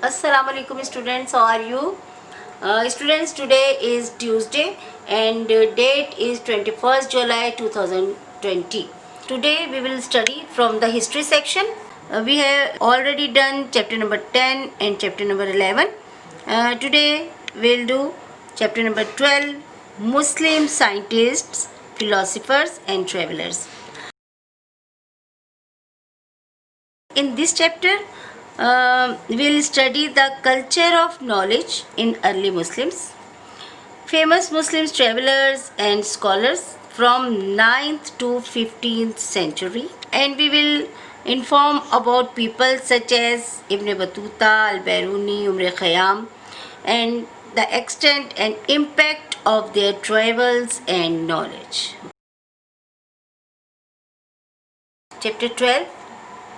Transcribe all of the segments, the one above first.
Assalamu alaikum students, how are you? Students, today is Tuesday and date is 21st July 2020. Today we will study from the history section. We have already done chapter number 10 and chapter number 11. Today we will do chapter number 12, Muslim scientists, philosophers and travelers. In this chapter, we'll study the culture of knowledge in early Muslims, famous Muslim travelers and scholars from 9th to 15th century, and we will inform about people such as Ibn Battuta, Al-Biruni, Umar Khayyam, and the extent and impact of their travels and knowledge. Chapter 12,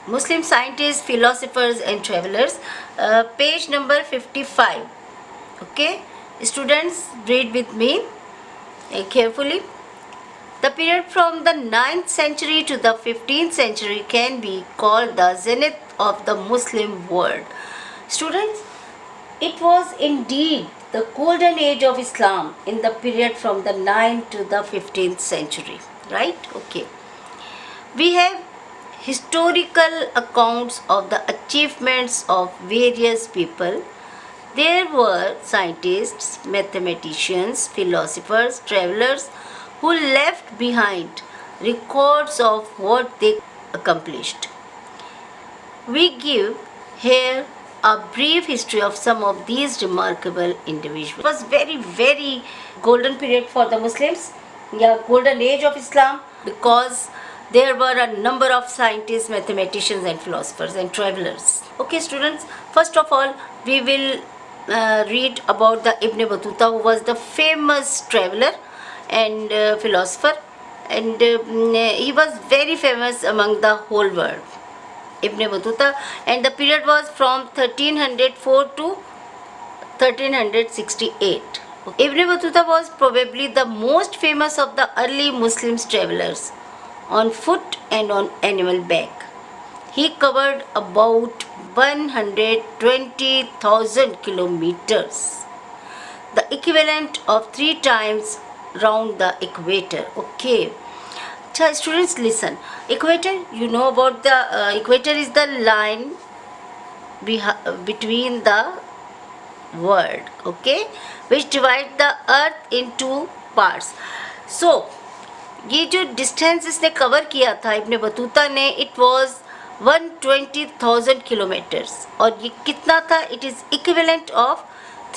Muslim scientists, philosophers and travelers, page number 55. Okay, students, read with me carefully. The period from the 9th century to the 15th century can be called the zenith of the Muslim world. Students, it was indeed the golden age of Islam in the period from the 9th to the 15th century, right? Okay. We have historical accounts of the achievements of various people. There were scientists, mathematicians, philosophers, travelers who left behind records of what they accomplished. We give here a brief history of some of these remarkable individuals. It was very golden period for the Muslims, golden age of Islam, because there were a number of scientists, mathematicians and philosophers and travelers. Okay students, first of all we will read about the Ibn Battuta, who was the famous traveler and philosopher, and he was very famous among the whole world, Ibn Battuta, and the period was from 1304 to 1368. Ibn Battuta was probably the most famous of the early Muslim travelers on foot and on animal back. He covered about 120,000 kilometers, the equivalent of 3 times round the equator. Okay. So students, listen. Equator, you know about the equator is the line between the world, okay, which divide the earth into parts. So ये जो distance इसने cover किया था Ibn Battuta ने, it was 120,000 kilometres, और ये कितना था, it is equivalent of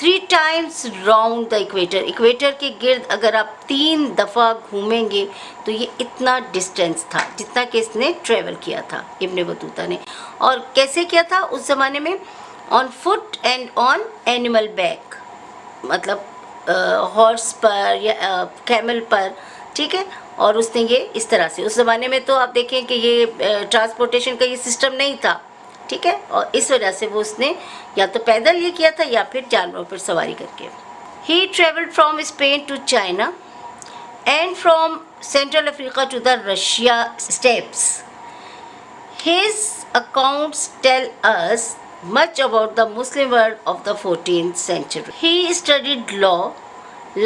3 times round the equator. Equator के गिर्द अगर आप 3 दफ़ा घूमेंगे तो ये इतना डिस्टेंस था जितना कि इसने ट्रेवल किया था इब्न बतूता ने. और कैसे किया था उस ज़माने में? On foot and on animal back, मतलब हॉर्स पर या कैमल पर, ठीक है. और उसने ये इस तरह से, उस ज़माने में तो आप देखें कि ये ट्रांसपोर्टेशन का ये सिस्टम नहीं था, ठीक है, और इस वजह से वो उसने या तो पैदल ये किया था या फिर जानवरों पर सवारी करके. He travelled from Spain to China and from central Africa to the Russia steppes. His accounts tell us much about the Muslim world of the 14th century. He studied law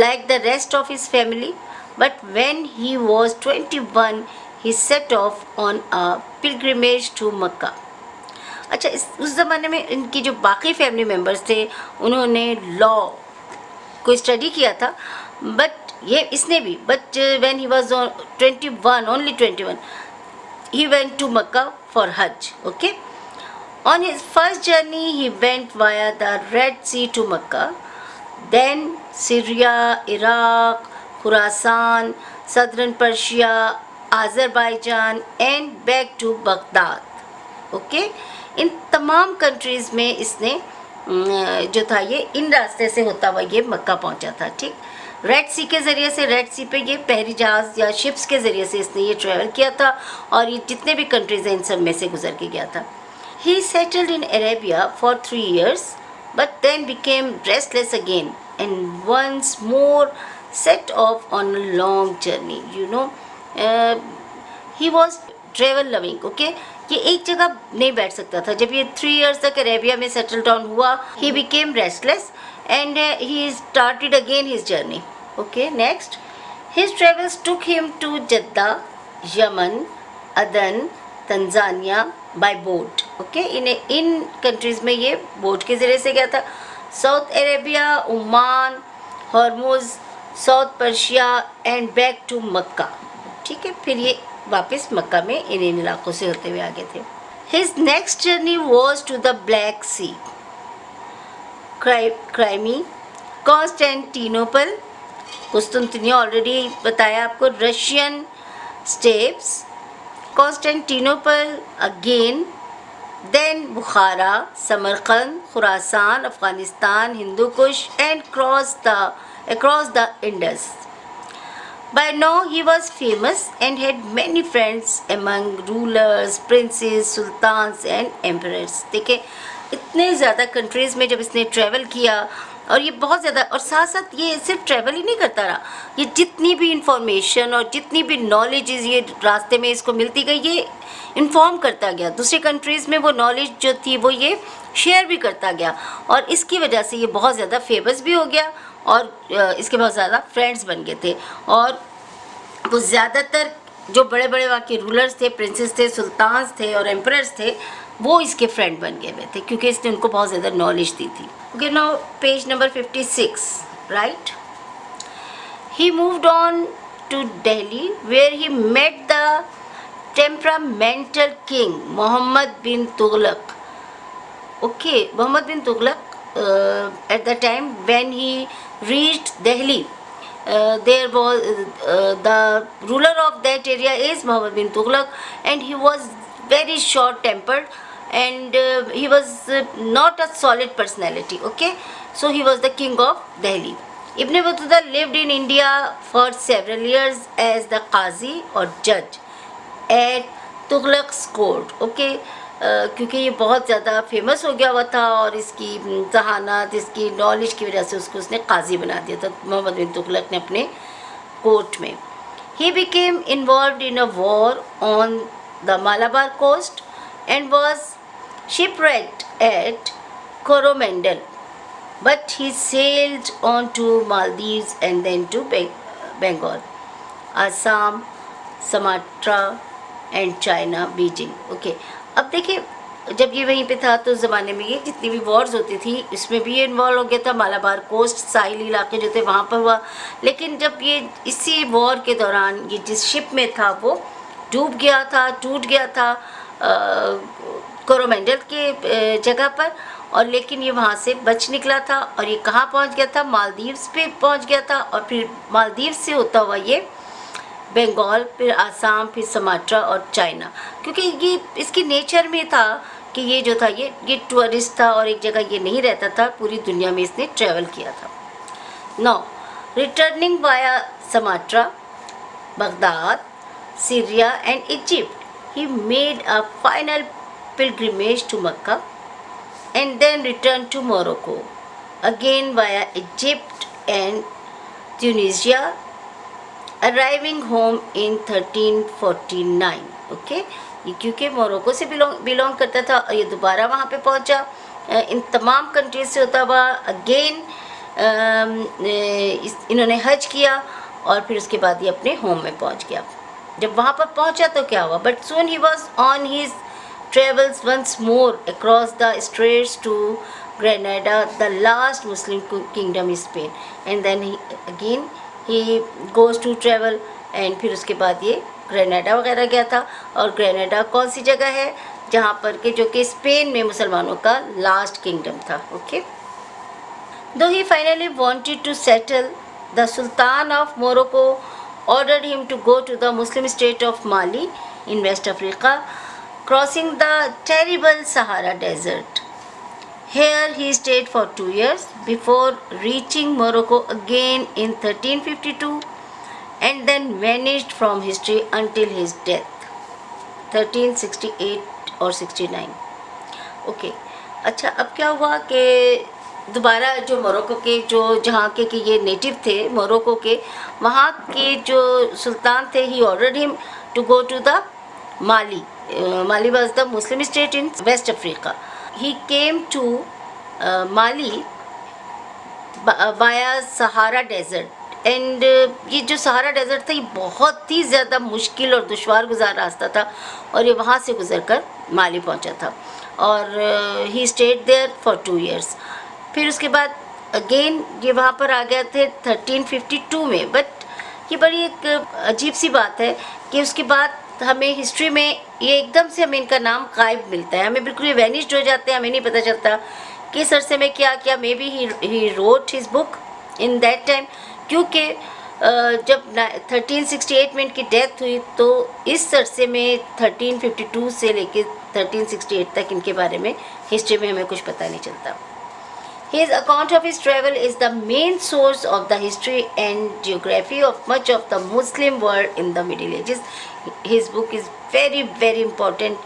like the rest of his family, but when he was 21 he set off on a pilgrimage to Mecca. अच्छा, उस ज़माने में इनकी जो बाकी family members थे उन्होंने law को स्टडी किया था, बट ये इसने भी, but when he was 21, only 21, he went to Mecca for Hajj. Okay. On his first journey, he went via the Red Sea to Mecca, then Syria, Iraq, Khorasan, southern Persia, Azerbaijan and back to Baghdad. Okay? इन तमाम countries में इसने जो था ये इन रास्ते से होता हुआ ये मक्का पहुंचा था, ठीक. रेड सी के ज़रिए से, रेड सी पे ये पहरी जहाज़ या शिप्स के ज़रिए से इसने ये ट्रैवल किया था और ये जितने भी कंट्रीज़ हैं इन सब में से गुजर के गया था. He settled in Arabia for 3 years, but then became restless again and once more set off on a long journey. You know, he was travel loving, okay. ये एक जगह नहीं बैठ सकता था। जब ये 3 इयर्स तक अरेबिया में सेटल डाउन हुआ, he became restless and he started again his journey, okay. Next, his travels took him to Jeddah, Yemen, Aden, Tanzania by boat, okay. इन कंट्रीज़ में ये बोट के ज़रिए से गया था। South Arabia, Oman, Hormuz, South Persia and back to Mecca, ठीक है। फिर ये वापस मक्का में इन इलाकों से होते हुए आगे थे। His next journey was to the Black Sea, Crimea, Constantinople, कुस्तुंतनिया ऑलरेडी बताया आपको, Russian steppes, Constantinople again, then Bukhara, Samarkand, Khorasan, Afghanistan, Hindu Kush and across the Indus. By now he was famous and had many friends among rulers, princes, sultans and emperors. देखिए इतने ज़्यादा countries में जब इसने travel किया, और ये बहुत ज़्यादा, और साथ साथ ये सिर्फ ट्रैवल ही नहीं करता रहा, ये जितनी भी इंफॉर्मेशन और जितनी भी नॉलेजेस ये रास्ते में इसको मिलती गई, ये इन्फॉर्म करता गया दूसरे कंट्रीज़ में। वो नॉलेज जो थी वो ये शेयर भी करता गया, और इसकी वजह से ये बहुत ज़्यादा फेमस भी हो गया, और इसके बहुत ज़्यादा फ्रेंड्स बन गए थे। और वो ज़्यादातर जो बड़े बड़े वहाँ के रूलर्स थे, प्रिंसेस थे, सुल्तान्स थे और एम्परर्स थे, वो इसके फ्रेंड बन गए हुए थे, क्योंकि इसने उनको बहुत ज़्यादा नॉलेज दी थी। Okay, now page number 56, right. He moved on to Delhi where he met the temperamental king Mohammad bin Tughlaq, okay. Mohammad bin Tughlaq at the time when he reached Delhi, there was the ruler of that area is Muhammad bin Tughlaq, and he was very short tempered, and he was not a solid personality, okay. So he was the king of Delhi. Ibn Battuta lived in India for several years as the qazi or judge at Tughlaq's court, okay. क्योंकि ये बहुत ज़्यादा famous हो गया हुआ था, और इसकी जहानत, इसकी नॉलेज की वजह से उसने काजी बना दिया था मोहम्मद बिन तुगलक ने अपने कोर्ट में। He became involved in a war on the Malabar coast and was shipwrecked at Coromandel, but he sailed on to Maldives and then to Bengal, Assam, Sumatra and China, Beijing, okay. अब देखिए, जब ये वहीं पे था तो ज़माने में ये जितनी भी वॉर्स होती थी इसमें भी ये इन्वॉल्व हो गया था। मालाबार कोस्ट, साहिली इलाके जो थे वहाँ पर हुआ, लेकिन जब ये इसी वॉर के दौरान ये जिस शिप में था वो डूब गया था, टूट गया था कोरोमेंडल के जगह पर, और लेकिन ये वहाँ से बच निकला था, और ये कहाँ पहुँच गया था, मालदीव्स पे पहुँच गया था, और फिर मालदीव्स से होता हुआ ये बंगाल, फिर आसाम, फिर समाट्रा और चाइना, क्योंकि ये इसकी नेचर में था कि ये जो था ये टूरिस्ट था, और एक जगह ये नहीं रहता था, पूरी दुनिया में इसने ट्रैवल किया था। Now returning via Sumatra, Baghdad, Syria and Egypt, he made a final pilgrimage to Mecca and then return to Morocco again via Egypt and Tunisia, arriving home in 1349, okay. ये क्योंकि मोरक्को से belong करता था, और ये दोबारा वहाँ पे पहुँचा। इन तमाम कंट्रीज से होता हुआ अगेन इन्होंने हज किया, और फिर उसके बाद ये अपने होम में पहुँच गया। जब वहाँ पर पहुँचा तो क्या हुआ, but soon he was on his travels once more across the straits to Granada, the last Muslim kingdom in Spain, and then again he goes to travel, and फिर उसके बाद ये ग्रेनाडा वगैरह गया था। और ग्रेनाडा कौन सी जगह है, जहाँ पर के जो कि स्पेन में मुसलमानों का लास्ट किंगडम था, okay. Though he finally wanted to settle, the sultan of Morocco ordered him to go to the Muslim state of Mali in West Africa, crossing the terrible Sahara Desert. Here he stayed for 2 years before reaching Morocco again in 1352, and then vanished from history until his death 1368 or 69. Okay, अच्छा, अब क्या हुआ कि दोबारा जो Morocco के जो जहाँ के कि ये नेटिव थे मोरक्को के, वहाँ के जो सुल्तान थे, he ordered him to go to the Mali. Mali was the Muslim state in West Africa. He came to Mali via Sahara Desert. And ये जो सहारा डेजर्ट था ये बहुत ही ज़्यादा मुश्किल और दुश्वार गुजार रास्ता था और ये वहाँ से गुजर कर माली पहुँचा था और he stayed there for 2 years. फिर उसके बाद अगेन ये वहाँ पर आ गए थे 1352 में. बट ये बड़ी एक अजीब सी बात है कि उसके बाद हमें हिस्ट्री में ये एकदम से हमें इनका नाम गायब मिलता है, हमें बिल्कुल ये वैनिश्ड हो जाते हैं, हमें नहीं पता चलता किस अरसे में क्या किया. May be he wrote his book in that time, क्योंकि जब 1368 में इनकी डेथ हुई तो इस अरसे में 1352 से लेकर 1368 तक इनके बारे में हिस्ट्री में हमें कुछ पता नहीं चलता. His account of his travel is the main source of the history and geography of much of the Muslim world in the Middle Ages. His book is very very important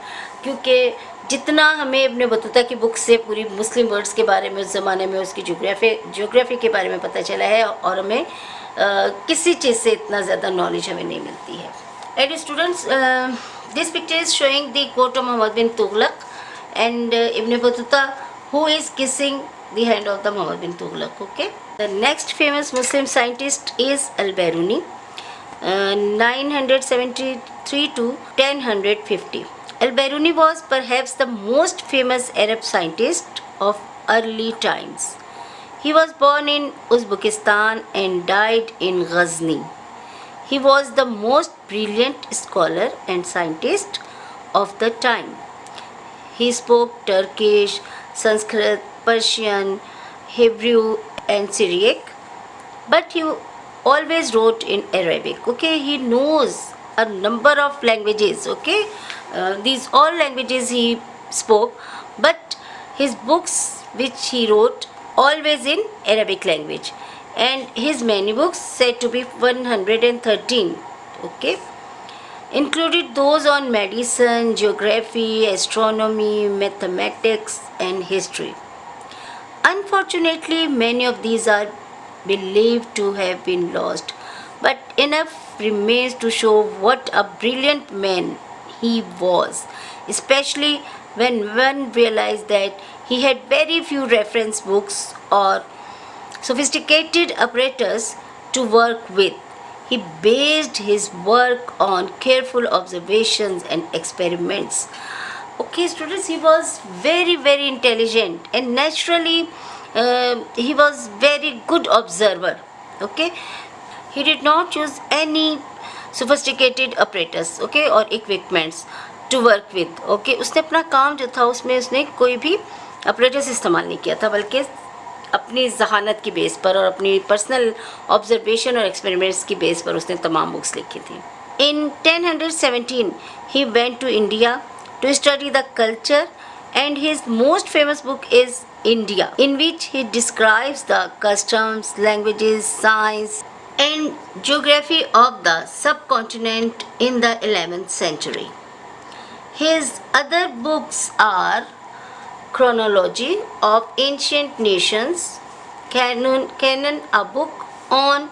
क्योंकि जितना हमें Ibn Battuta की book से पूरी मुस्लिम words के बारे में उस ज़माने में उसकी ज्योग्राफी के बारे में पता चला है और हमें किसी चीज़ से इतना ज़्यादा नॉलेज हमें नहीं मिलती है. And students, this picture is showing the court of Mohammad bin Tughlaq and Ibn Battuta who is kissing the hand of the Muhammad bin Tughlaq. Okay, the next famous Muslim scientist is Al-Biruni, 973 to 1050. Al-Biruni was perhaps the most famous Arab scientist of early times. He was born in Uzbekistan and died in Ghazni. He was the most brilliant scholar and scientist of the time. He spoke Turkish, Sanskrit, Persian, Hebrew and Syriac, but he always wrote in Arabic. Okay, he knows a number of languages. Okay, these all languages he spoke, but his books which he wrote always in Arabic language, and his many books said to be 113. Okay, included those on medicine, geography, astronomy, mathematics and history. Unfortunately, many of these are believed to have been lost, but enough remains to show what a brilliant man he was, especially when one realized that he had very few reference books or sophisticated apparatus to work with. He based his work on careful observations and experiments. Okay, students, he was very very intelligent and naturally he was very good observer. Okay, he did not use any sophisticated apparatus, okay, or equipments to work with. Okay, उसने अपना काम जो था उसमें उसने कोई भी apparatus इस्तेमाल नहीं किया था, बल्कि अपनी जहानत की बेस पर और अपनी पर्सनल ऑब्जर्वेशन और एक्सपेरिमेंट्स की बेस पर उसने तमाम बुक्स लिखी थी. In 1017 he went to India to study the culture, and his most famous book is India, in which he describes the customs, languages, science and geography of the subcontinent in the 11th century. His other books are Chronology of Ancient Nations, Canon, a book on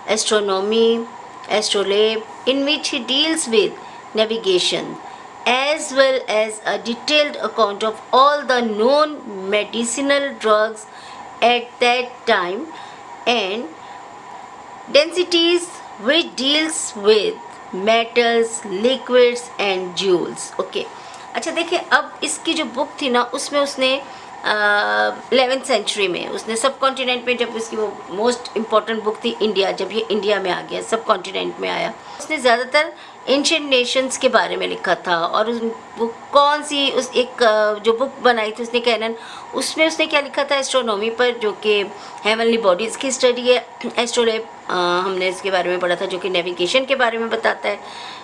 astronomy, Astrolabe, in which he deals with navigation, as well as a detailed account of all the known medicinal drugs at that time, and densities, which deals with metals, liquids and jewels. Okay, अच्छा देखिए, अब इसकी जो book थी ना उसमें उसने 11th century में उसने सब कॉन्टिनेंट में, जब इसकी वो मोस्ट इम्पॉर्टेंट बुक थी इंडिया, जब ये इंडिया में आ गया, सब कॉन्टिनेंट में आया, उसने ज़्यादातर एंशिएंट नेशंस के बारे में लिखा था. और वो कौन सी उस एक जो बुक बनाई थी उसने कैनन, उसमें उसने क्या लिखा था, एस्ट्रोनॉमी पर, जो कि हेवनली बॉडीज़ की स्टडी है. एस्ट्रोलेब हमने इसके बारे में पढ़ा था, जो कि नेविगेशन के बारे में बताता है.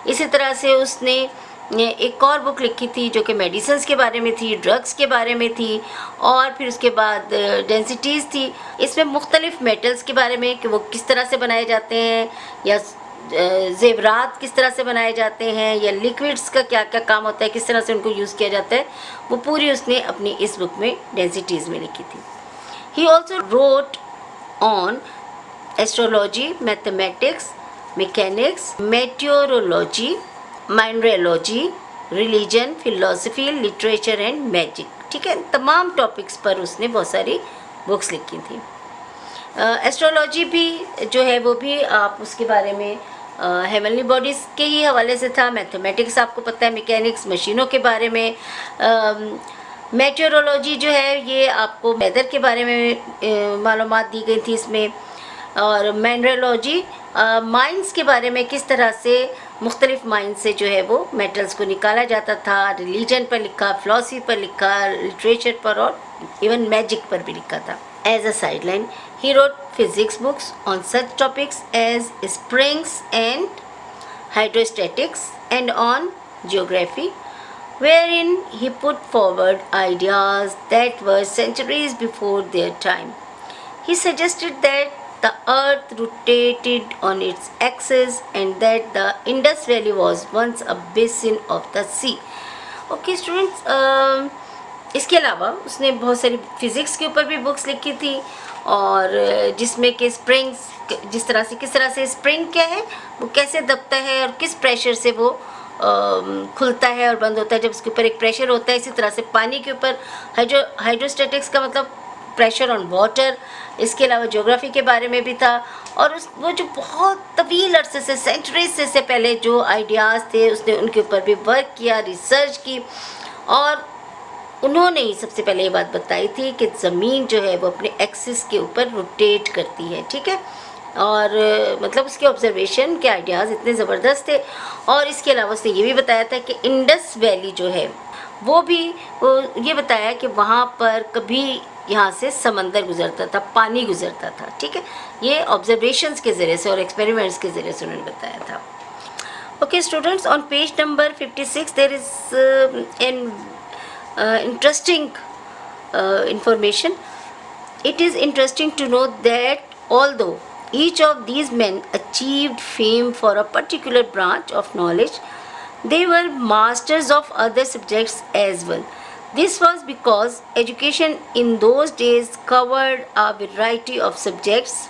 इसी तरह से उसने एक और बुक लिखी थी जो कि मेडिसिन्स के बारे में थी, ड्रग्स के बारे में थी, और फिर उसके बाद डेंसिटीज़ थी. इसमें मुख्तलिफ़ मेटल्स के बारे में कि वो किस तरह से बनाए जाते हैं, या ज़ेवरात किस तरह से बनाए जाते हैं, या लिक्विड्स का क्या क्या काम होता है, किस तरह से उनको यूज़ किया जाता है, वो पूरी उसने अपनी इस बुक में डेंसिटीज़ में लिखी थी. He also wrote on astrology, mathematics, mechanics, meteorology, mineralogy, religion, philosophy, literature and magic, ठीक है, तमाम टॉपिक्स पर उसने बहुत सारी बुक्स लिखी थी। एस्ट्रोलॉजी भी जो है वो भी आप उसके बारे में हेवनली बॉडीज़ के ही हवाले से था। मैथमेटिक्स आपको पता है, मैकेनिक्स, मशीनों के बारे में। मेटेरोलॉजी जो है ये आपको वेदर के बारे में मालूमात दी गई थी इसमें। और मिनरलॉजी माइंस के बारे में, किस तरह से मुख्तलिफ माइंस से जो है वो मेटल्स को निकाला जाता था। रिलीजन पर लिखा, फिलॉसफी पर लिखा, लिटरेचर पर और इवन मैजिक पर भी लिखा था। As a sideline he wrote physics books on such topics as springs and hydrostatics and on geography, wherein he put forward ideas that were centuries before their time. He suggested that the earth rotated on its axis and that the Indus Valley was once a basin of the sea. Okay students, इसके अलावा उसने बहुत सारी physics के ऊपर भी books लिखी थी, और जिसमें कि स्प्रिंग्स, किस तरह से स्प्रिंग क्या है, वो कैसे दबता है और किस प्रेशर से वो खुलता है और बंद होता है जब उसके ऊपर एक प्रेशर होता है। इसी तरह से पानी के ऊपर हाइड्रोस्टैटिक्स का मतलब प्रेशर ऑन वाटर। इसके अलावा ज्योग्राफी के बारे में भी था, और वो जो बहुत तवील अरसे से, सेंचुरीज से पहले जो आइडियाज़ थे उसने उनके ऊपर भी वर्क किया, रिसर्च की, और उन्होंने ही सबसे पहले ये बात बताई थी कि ज़मीन जो है वो अपने एक्सिस के ऊपर रोटेट करती है, ठीक है। और मतलब उसके ऑब्जर्वेशन के आइडियाज़ इतने ज़बरदस्त थे। और इसके अलावा उसने ये भी बताया था कि इंडस वैली जो है वो भी ये बताया कि वहाँ पर कभी यहाँ से समंदर गुजरता था, पानी गुजरता था, ठीक है। ये ऑब्जर्वेशंस के ज़रिए से और एक्सपेरिमेंट्स के ज़रिए से उन्होंने बताया था। Okay students, on page number 56 there is an interesting information. It is interesting to know that although each of these men achieved fame for a particular branch of knowledge, they were masters of other subjects as well. This was because education in those days covered a variety of subjects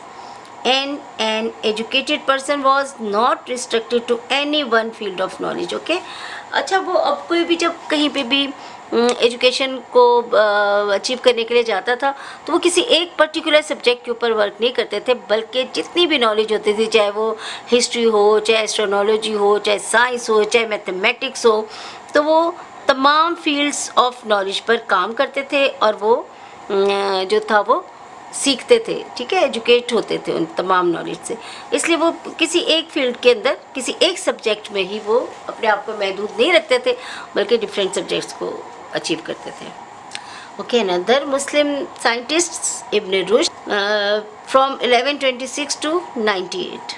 and an educated person was not restricted to any one field of knowledge. Okay, अच्छा, वो अब कोई भी जब कहीं पे भी education को अचीव करने के लिए जाता था तो वो किसी एक पर्टिकुलर सब्जेक्ट के ऊपर वर्क नहीं करते थे, बल्कि जितनी भी नॉलेज होती थी, चाहे वो हिस्ट्री हो, चाहे एस्ट्रोनॉलॉजी हो, चाहे साइंस हो, चाहे मैथमेटिक्स हो, तो वो तमाम फील्ड्स ऑफ नॉलेज पर काम करते थे और वो जो था वो सीखते थे, ठीक है, एजुकेट होते थे उन तमाम नॉलेज से। इसलिए वो किसी एक फील्ड के अंदर, किसी एक सब्जेक्ट में ही वो अपने आप को महदूद नहीं रखते थे, बल्कि डिफरेंट सब्जेक्ट्स को अचीव करते थे। Okay, another Muslim scientist Ibn Rushd from 1126 to 98,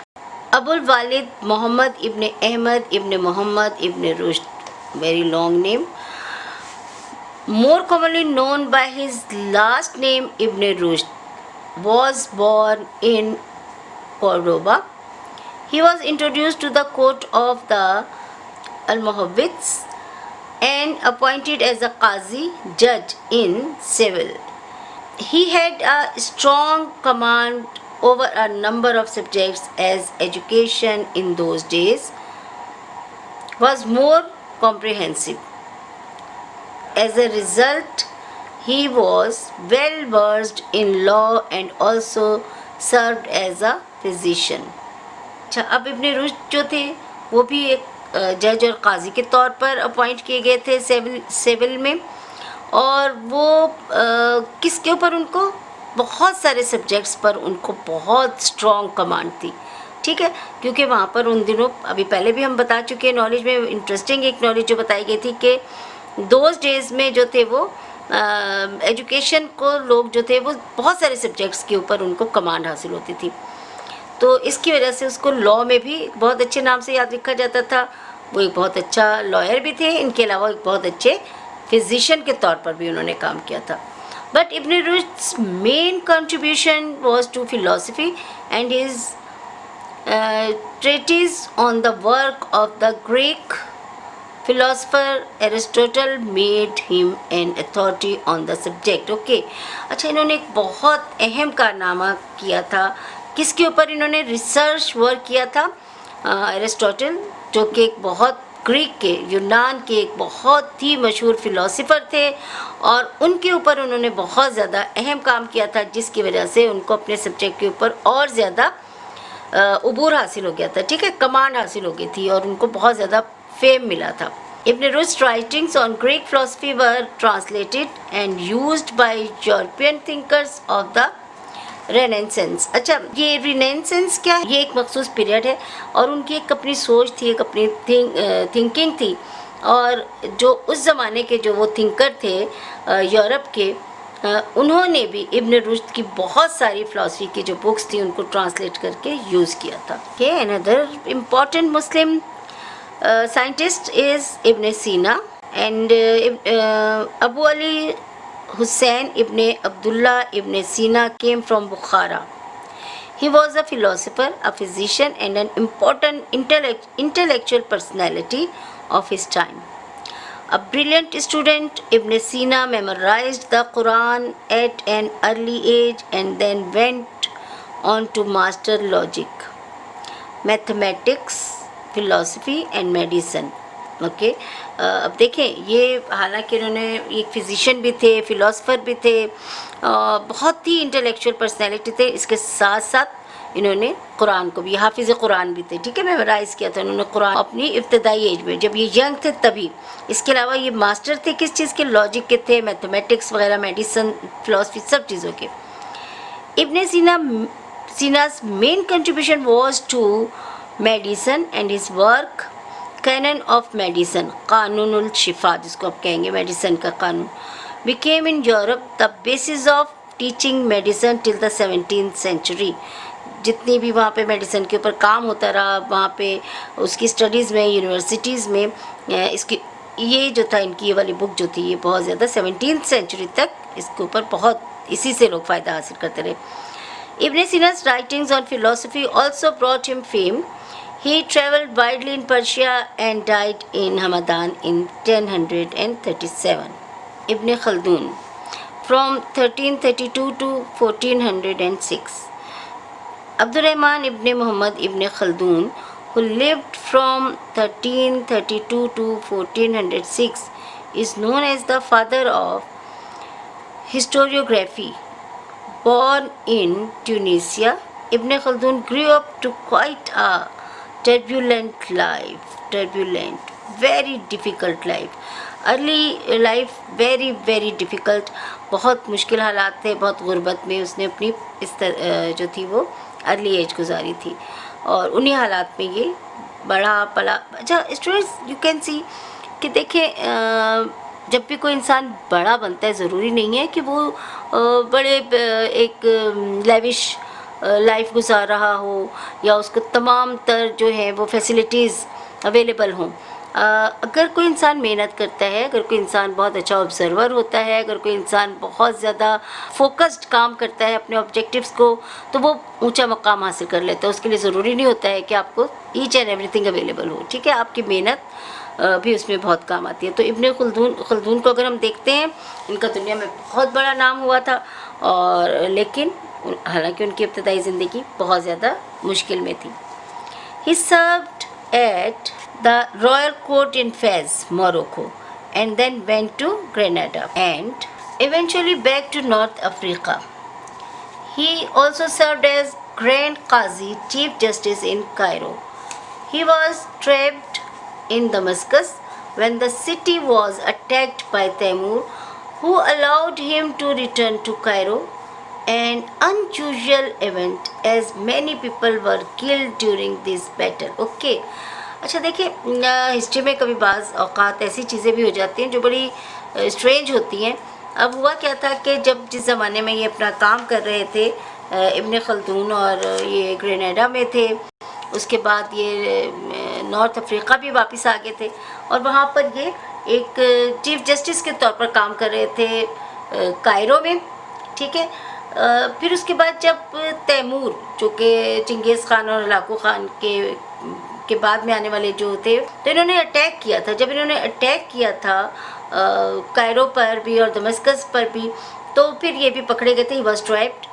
Abul Walid Mohammad ibn Ahmad ibn Mohammad ibn Rushd, very long name, more commonly known by his last name Ibn Rushd, was born in Cordoba. He was introduced to the court of the Almohavids and appointed as a Qazi, judge in civil. He had a strong command over a number of subjects, as education in those days was more comprehensive. As a result, he was well versed in law and also served as a physician. अच्छा, अब इब्न रुश्द जो थे वो भी एक जज और काजी के तौर पर अपॉइंट किए गए थे सिविल में, और वो किसके ऊपर, उनको बहुत सारे सब्जेक्ट्स पर उनको बहुत स्ट्रॉन्ग कमांड थी, ठीक है, क्योंकि वहाँ पर उन दिनों, अभी पहले भी हम बता चुके हैं नॉलेज में, इंटरेस्टिंग एक नॉलेज जो बताई गई थी कि दोज डेज़ में जो थे वो एजुकेशन को लोग जो थे वो बहुत सारे सब्जेक्ट्स के ऊपर उनको कमांड हासिल होती थी। तो इसकी वजह से उसको लॉ में भी बहुत अच्छे नाम से याद रखा जाता था। वो एक बहुत अच्छा लॉयर भी थे, इनके अलावा एक बहुत अच्छे फिजिशियन के तौर पर भी उन्होंने काम किया था। But Ibn Rushd's main contribution was to philosophy and his treatise on the work of the Greek philosopher Aristotle made him an authority on the subject. Okay, अच्छा, इन्होंने एक बहुत अहम कारनामा किया था, किसके ऊपर इन्होंने रिसर्च वर्क किया था, एरिस्टोटल, जो कि एक बहुत ग्रीक के, यूनान के एक बहुत ही मशहूर फ़िलोसोफ़र थे और उनके ऊपर उन्होंने बहुत ज़्यादा अहम काम किया था, जिसकी वजह से उनको अपने सब्जेक्ट के ऊपर और ज़्यादा उबूर हासिल हो गया था, ठीक है, कमांड हासिल हो गई थी और उनको बहुत ज़्यादा फेम मिला था। Ibn Rushd's writings on Greek philosophy were translated and used by European thinkers of the renaissance. अच्छा, ये रिनेसेंस क्या है? ये एक मखसूस पीरियड है और उनकी एक अपनी सोच थी, एक अपनी थिंकिंग थी और जो उस ज़माने के जो वो थिंकर थे यूरोप के, उन्होंने भी इब्न रुश्द की बहुत सारी फ़िलासफ़ी की जो बुक्स थी उनको ट्रांसलेट करके यूज़ किया था। Okay, another important Muslim scientist is Ibn Sina and Abu Ali Hussain Ibn Abdullah Ibn Sina came from Bukhara. He was a philosopher, a physician and an important intellectual personality of his time. A brilliant student, Ibn Sina memorized the Quran at an early age and then went on to master logic, mathematics, philosophy and medicine. Okay, अब देखें, ये हालांकि इन्होंने एक physician भी थे, philosopher भी थे, बहुत ही इंटेलेक्चुअल पर्सनैलिटी थे। इसके साथ साथ इन्होंने कुरान को भी, हाफिज़ कुरान भी थे, ठीक है, मेमोराइज़ किया था इन्होंने कुरान अपनी इब्तदाई एज में, जब ये यंग थे तभी। इसके अलावा ये मास्टर थे किस चीज़ के? लॉजिक के थे, मैथमेटिक्स वगैरह, मेडिसन, फ़िलासफ़ी, सब चीज़ों के। इब्न सीना's main contribution was to medicine and his work canon of medicine, कानूनुल शिफा जिसको आप कहेंगे, मेडिसन का कानून, became in Europe the basis of teaching medicine till the 17th century। जितनी भी वहाँ पे मेडिसन के ऊपर काम होता रहा, वहाँ पे उसकी स्टडीज़ में, यूनिवर्सिटीज़ में, इसकी ये जो था, इनकी ये वाली बुक जो थी, ये बहुत ज़्यादा 17th सेंचुरी तक इसके ऊपर बहुत, इसी से लोग फ़ायदा हासिल करते रहे। Ibn Sina's writings on philosophy also brought him fame. He traveled widely in Persia and died in Hamadan in 1037. Ibn Khaldun, from 1332 to 1406. Abdurrahman ibn Muhammad ibn Khaldun, who lived from 1332 to 1406, is known as the father of historiography. Born in Tunisia, Ibn Khaldun grew up to quite a turbulent life, very difficult life. Early life very difficult, बहुत मुश्किल हालात थे, बहुत गुर्बत में उसने अपनी जो थी वो अर्ली एज गुजारी थी और उन्हीं हालात में ये बड़ा पला। अच्छा स्टूडेंट्स, यू कैन सी कि देखें, जब भी कोई इंसान बड़ा बनता है, ज़रूरी नहीं है कि वो बड़े एक लेविश लाइफ गुजार रहा हो या उसको तमाम तर जो है वो फैसिलिटीज़ अवेलेबल हों। अगर कोई इंसान मेहनत करता है, अगर कोई इंसान बहुत अच्छा ऑब्ज़र्वर होता है, अगर कोई इंसान बहुत ज़्यादा फोकस्ड काम करता है अपने ऑब्जेक्टिव्स को, तो वो ऊंचा मकाम हासिल कर लेता है। उसके लिए ज़रूरी नहीं होता है कि आपको ईच एंड एवरीथिंग अवेलेबल हो, ठीक है, आपकी मेहनत भी उसमें बहुत काम आती है। तो इब्न खल्दून को अगर हम देखते हैं, इनका दुनिया में बहुत बड़ा नाम हुआ था और लेकिन हालांकि उनकी इब्तदाई ज़िंदगी बहुत ज़्यादा मुश्किल में थी। He served at the royal court in Fez, Morocco, and then went to Granada and eventually back to North Africa. He also served as Grand Qazi, Chief Justice in Cairo. He was trapped in Damascus when the city was attacked by Taimur, who allowed him to return to Cairo, an unusual event as many people were killed during this battle. Okay. अच्छा देखिए, history में कभी बाज़ औक़ात ऐसी चीज़ें भी हो जाती हैं जो बड़ी स्ट्रेंज होती हैं। अब हुआ क्या था कि जब जिस ज़माने में ये अपना काम कर रहे थे इब्न खल्दून और ये ग्रेनाडा में थे, उसके बाद ये नॉर्थ अफ्रीका भी वापस आ गए थे और वहाँ पर ये एक चीफ जस्टिस के तौर पर काम कर रहे थे कायरो में, ठीक है। फिर उसके बाद जब तैमूर, जो कि चंगेज़ ख़ान और हलाकू ख़ान के बाद में आने वाले जो थे, तो इन्होंने अटैक किया था। जब इन्होंने अटैक किया था कायरो पर भी और दमस्कस पर भी, तो फिर ये भी पकड़े गए थे। ही वॉज ट्रैप्ड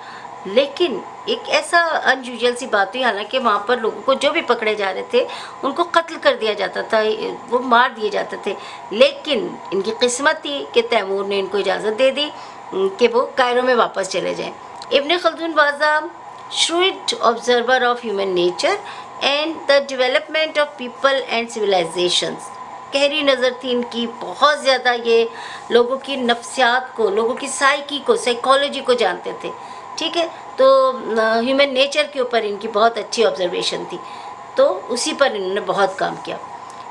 लेकिन एक ऐसा अनयूजुअल सी बात हुई, हालांकि वहाँ पर लोगों को जो भी पकड़े जा रहे थे उनको कत्ल कर दिया जाता था, वो मार दिए जाते थे, लेकिन इनकी किस्मत थी कि तैमूर ने इनको इजाज़त दे दी कि वो कायरो में वापस चले जाएं। Ibn Khaldun was a shrewd observer of human nature and the development of people and civilizations। गहरी नज़र थी इनकी, बहुत ज़्यादा ये लोगों की नफ्सियात को, लोगों की साइकी को, साइकोलॉजी को जानते थे। ठीक है, तो ह्यूमन नेचर के ऊपर इनकी बहुत अच्छी ऑब्जर्वेशन थी, तो उसी पर इन्होंने बहुत काम किया।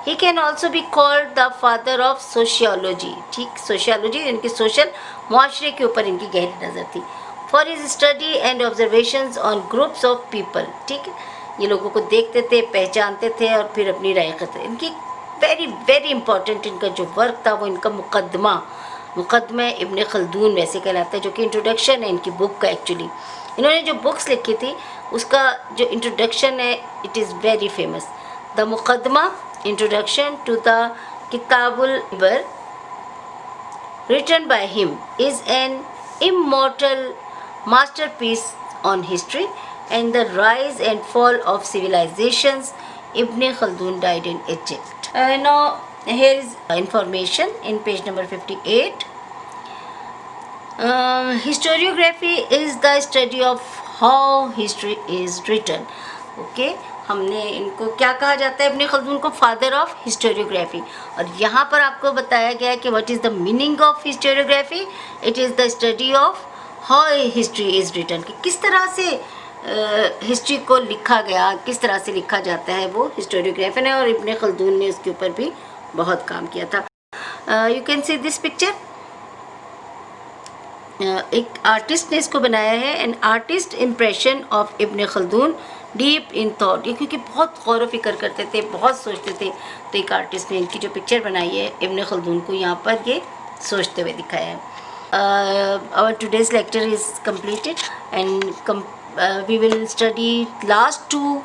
He can also be called the father of sociology. ठीक, सोशियोलॉजी इनकी सोशल मुआशरे के ऊपर इनकी गहरी नज़र थी। For his study and observations on groups of people. ठीक है, ये लोगों को देखते थे, पहचानते थे और फिर अपनी राय करते थे। इनकी वेरी वेरी इंपॉर्टेंट इनका जो वर्क था वो इनका मुकदमा इब्न खल्दून वैसे कहलाता है, जो कि इंट्रोडक्शन है इनकी बुक का। एक्चुअली इन्होंने जो बुक्स लिखी थी उसका जो इंट्रोडक्शन है it is very famous. The Muqaddimah, introduction to the Kitabul Ibar, written by him, is an immortal masterpiece on history and the rise and fall of civilizations. Ibn Khaldun died in Egypt. Now here is information in page number 58. Historiography is the study of how history is written. Okay, हमने इनको क्या कहा जाता है, इब्न Khaldun को father of historiography. और यहाँ पर आपको बताया गया है कि what is the meaning of historiography. It is the study of how history is written, कि किस तरह से हिस्ट्री को लिखा गया, किस तरह से लिखा जाता है, वो हिस्टोरियोग्राफी है। और इब्न खल्दून ने उसके ऊपर भी बहुत काम किया था। You can see this picture, एक आर्टिस्ट ने इसको बनाया है। An artist impression of ibn Khaldun deep in thought. ये क्योंकि बहुत गौर व फिक्र करते थे, बहुत सोचते थे, तो एक आर्टिस्ट ने इनकी जो पिक्चर बनाई है इब्न खल्दून को यहाँ पर ये सोचते हुए दिखाया है। Our today's lecture is completed and we will study last two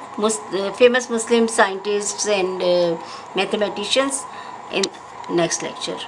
famous Muslim scientists and mathematicians in next lecture.